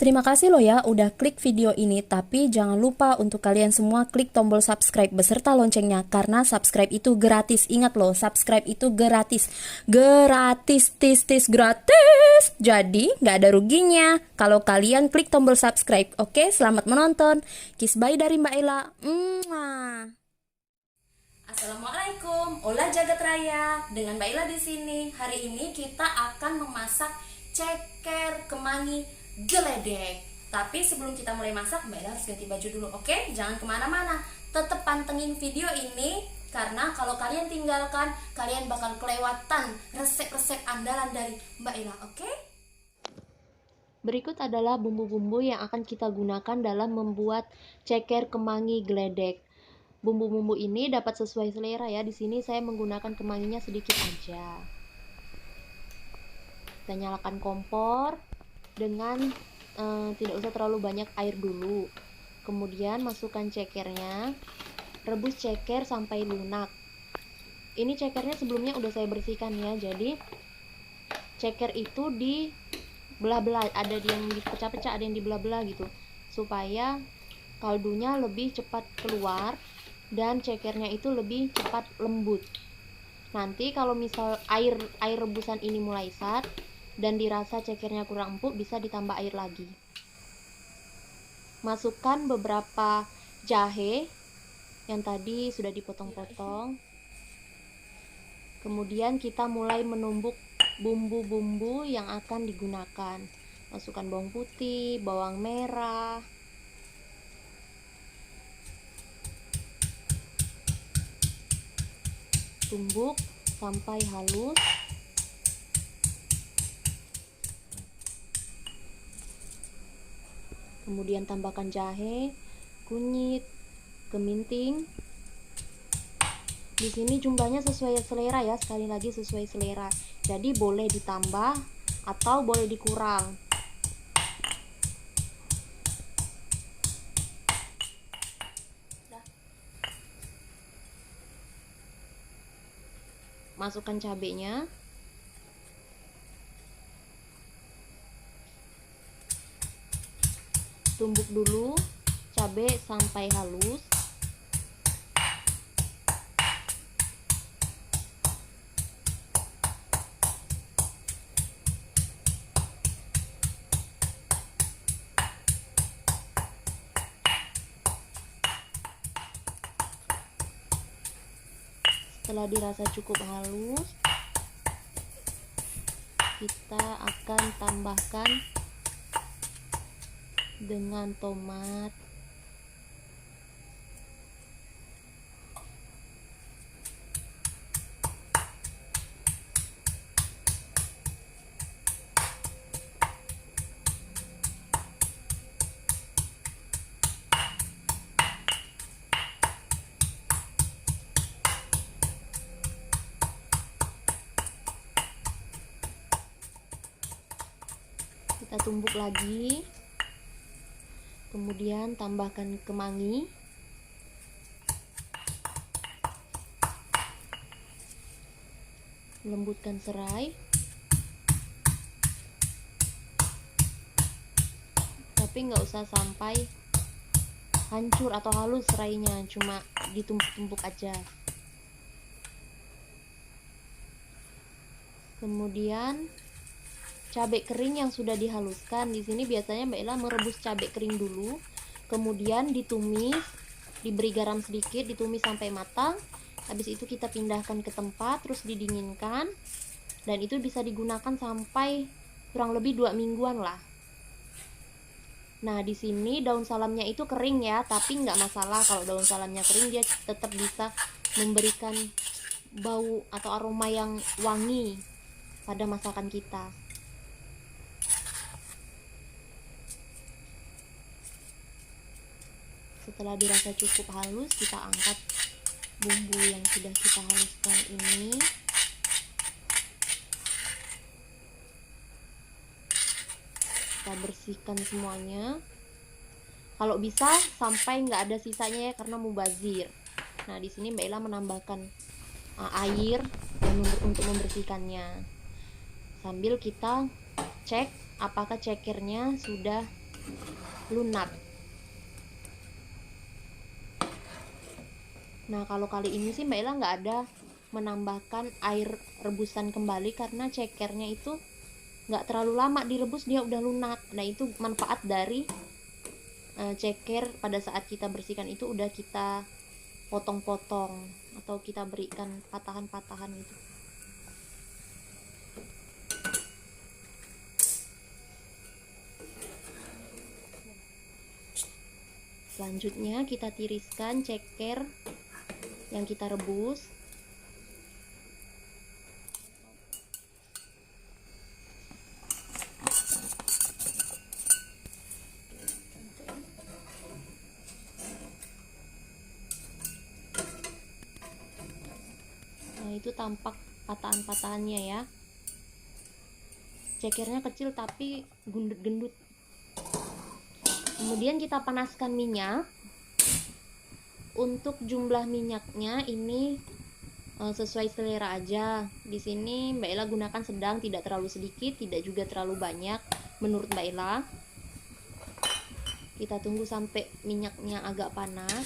Terima kasih loh ya udah klik video ini, tapi jangan lupa untuk kalian semua klik tombol subscribe beserta loncengnya, karena subscribe itu gratis. Ingat loh, subscribe itu gratis. Gratis, tis, gratis. Jadi nggak ada ruginya kalau kalian klik tombol subscribe. Oke, selamat menonton. Kiss bye dari Mbak Ella. Assalamualaikum, olah jagat raya. Dengan Mbak Ella di sini. Hari ini kita akan memasak ceker kemangi geledek. Tapi sebelum kita mulai masak, Mbak Ella harus ganti baju dulu. Oke, jangan kemana-mana. Tetap pantengin video ini, karena kalau kalian tinggalkan, kalian bakal kelewatan resep-resep andalan dari Mbak Ella. Oke? Berikut adalah bumbu-bumbu yang akan kita gunakan dalam membuat ceker kemangi geledek. Bumbu-bumbu ini dapat sesuai selera ya. Di sini saya menggunakan kemanginya sedikit aja. Kita nyalakan kompor dengan tidak usah terlalu banyak air dulu. Kemudian masukkan cekernya, rebus ceker sampai lunak. Ini cekernya sebelumnya udah saya bersihkan ya. Jadi ceker itu dibelah-belah, ada yang dipecah-pecah, ada yang dibelah-belah gitu, supaya kaldunya lebih cepat keluar dan cekernya itu lebih cepat lembut. Nanti kalau misal air rebusan ini mulai sat dan dirasa cekernya kurang empuk, bisa ditambah air lagi. Masukkan beberapa jahe yang tadi sudah dipotong-potong. Kemudian kita mulai menumbuk bumbu-bumbu yang akan digunakan. Masukkan bawang putih, bawang merah, tumbuk sampai halus. Kemudian tambahkan jahe, kunyit, keminting. Di sini jumlahnya sesuai selera ya, sekali lagi sesuai selera. Jadi boleh ditambah atau boleh dikurang. Masukkan cabenya. Tumbuk dulu cabai sampai halus. Setelah dirasa cukup halus, kita akan tambahkan dengan tomat, kita tumbuk lagi. Kemudian tambahkan kemangi, lembutkan serai, tapi nggak usah sampai hancur atau halus serainya, cuma ditumbuk-tumbuk aja. Kemudian cabai kering yang sudah dihaluskan. Di sini biasanya Mbak Ella merebus cabai kering dulu, kemudian ditumis, diberi garam sedikit, ditumis sampai matang. Habis itu kita pindahkan ke tempat, terus didinginkan, dan itu bisa digunakan sampai kurang lebih 2 mingguan lah. Nah, di sini daun salamnya itu kering ya, tapi nggak masalah kalau daun salamnya kering, dia tetap bisa memberikan bau atau aroma yang wangi pada masakan kita. Setelah dirasa cukup halus, kita angkat bumbu yang sudah kita haluskan ini. Kita bersihkan semuanya. Kalau bisa sampai nggak ada sisanya ya, karena mubazir. Nah, di sini Mbak Ella menambahkan air untuk membersihkannya. Sambil kita cek apakah cekernya sudah lunak. Nah, kalau kali ini sih Mbak Ella nggak ada menambahkan air rebusan kembali karena cekernya itu nggak terlalu lama direbus, dia udah lunak. Nah, itu manfaat dari ceker pada saat kita bersihkan itu udah kita potong-potong atau kita berikan patahan-patahan gitu. Selanjutnya kita tiriskan ceker yang kita rebus. Nah, itu tampak patahan-patahannya ya. Cekernya kecil tapi gendut-gendut. Kemudian kita panaskan minyak. Untuk jumlah minyaknya ini sesuai selera aja. Di sini Mbak Ella gunakan sedang, tidak terlalu sedikit, tidak juga terlalu banyak menurut Mbak Ella. Kita tunggu sampai minyaknya agak panas.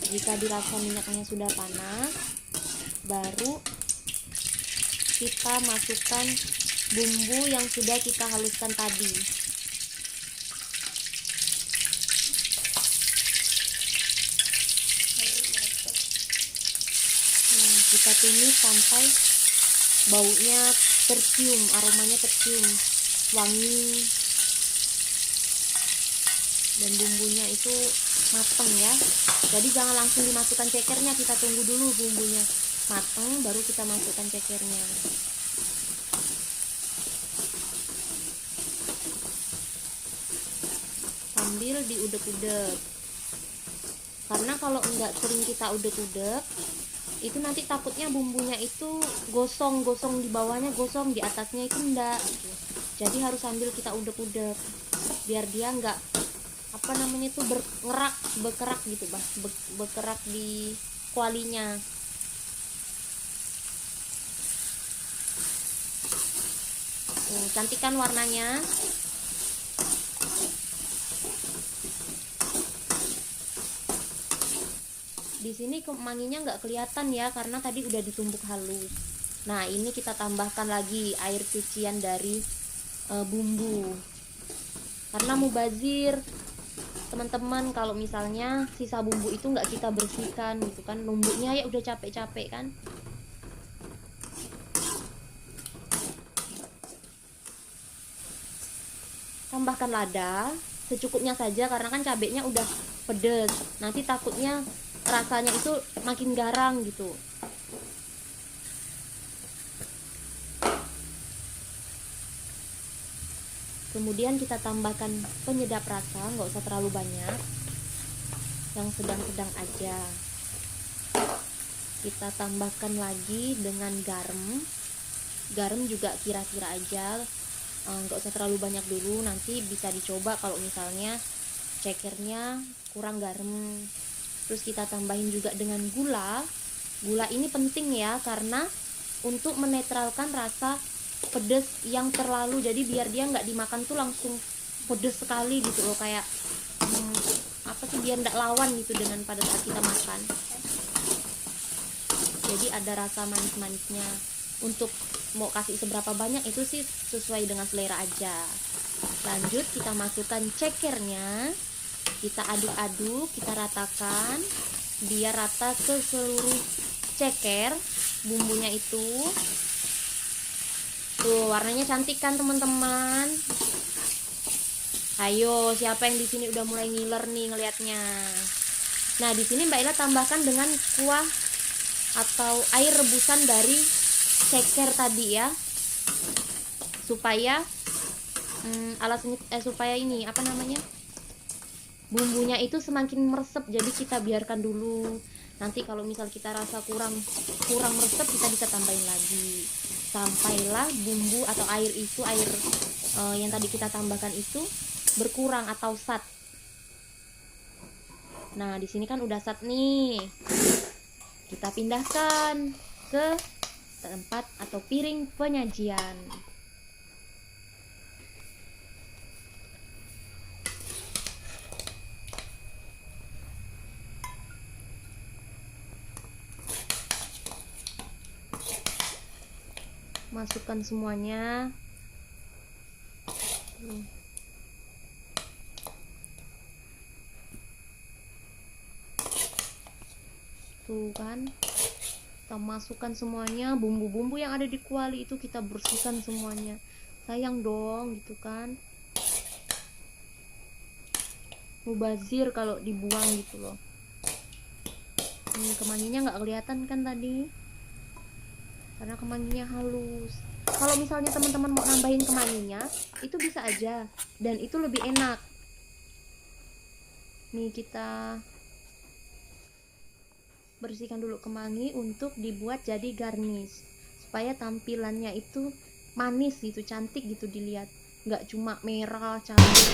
Jika dirasa minyaknya sudah panas, baru kita masukkan bumbu yang sudah kita haluskan tadi. Nah, kita tumis sampai baunya tercium, aromanya tercium, wangi, dan bumbunya itu mateng ya. Jadi jangan langsung dimasukkan cekernya, kita tunggu dulu bumbunya mateng baru kita masukkan cekernya. Sambil diudek-udek, karena kalau enggak sering kita udek-udek itu nanti takutnya bumbunya itu gosong-gosong, di bawahnya gosong, di atasnya itu enggak. Jadi harus sambil kita udek-udek biar dia enggak itu berkerak gitu bah, berkerak di kualinya. Cantik kan warnanya. Di sini kemanginya nggak kelihatan ya karena tadi udah ditumbuk halus. Nah, ini kita tambahkan lagi air cucian dari bumbu karena mubazir teman-teman. Kalau misalnya sisa bumbu itu nggak kita bersihkan gitu kan, numbuknya ya udah capek-capek kan. Tambahkan lada secukupnya saja karena kan cabenya udah pedes, nanti takutnya rasanya itu makin garang gitu. Kemudian kita tambahkan penyedap rasa, nggak usah terlalu banyak, yang sedang-sedang aja. Kita tambahkan lagi dengan garam. Garam juga kira-kira aja, nggak usah terlalu banyak dulu, nanti bisa dicoba kalau misalnya cekernya kurang garam. Terus kita tambahin juga dengan gula. Gula ini penting ya karena untuk menetralkan rasa pedas yang terlalu, jadi biar dia nggak dimakan tuh langsung pedas sekali gitu loh, kayak biar nggak lawan gitu dengan pada saat kita makan. Jadi ada rasa manis-manisnya. Untuk mau kasih seberapa banyak itu sih sesuai dengan selera aja. Lanjut kita masukkan cekernya, kita aduk-aduk, kita ratakan biar rata ke seluruh ceker bumbunya itu. Tuh warnanya cantik kan teman-teman. Ayo, siapa yang di sini udah mulai ngiler nih ngelihatnya. Nah, di sini Mbak Ella tambahkan dengan kuah atau air rebusan dari ceker tadi ya, supaya supaya ini bumbunya itu semakin meresep. Jadi kita biarkan dulu. Nanti kalau misal kita rasa kurang meresep, kita bisa tambahin lagi sampailah bumbu atau air yang tadi kita tambahkan itu berkurang atau sat. Nah, di sini kan udah sat nih. Kita pindahkan ke tempat atau piring penyajian. masukkan semuanya. Tuh kan, kita masukkan semuanya, bumbu-bumbu yang ada di kuali itu kita bersihkan semuanya. Sayang dong gitu kan, mubazir kalau dibuang gitu loh. Ini kemanginya nggak kelihatan kan tadi, karena kemanginya halus. Kalau misalnya teman-teman mau nambahin kemanginya, itu bisa aja, dan itu lebih enak. Nih kita bersihkan dulu kemangi untuk dibuat jadi garnish, supaya tampilannya itu manis gitu, cantik gitu dilihat, nggak cuma merah cantik.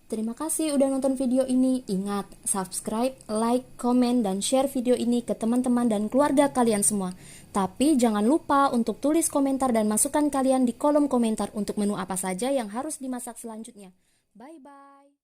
Terima kasih udah nonton video ini. Ingat, subscribe, like, komen, dan share video ini ke teman-teman dan keluarga kalian semua. Tapi jangan lupa untuk tulis komentar dan masukan kalian di kolom komentar untuk menu apa saja yang harus dimasak selanjutnya. Bye-bye.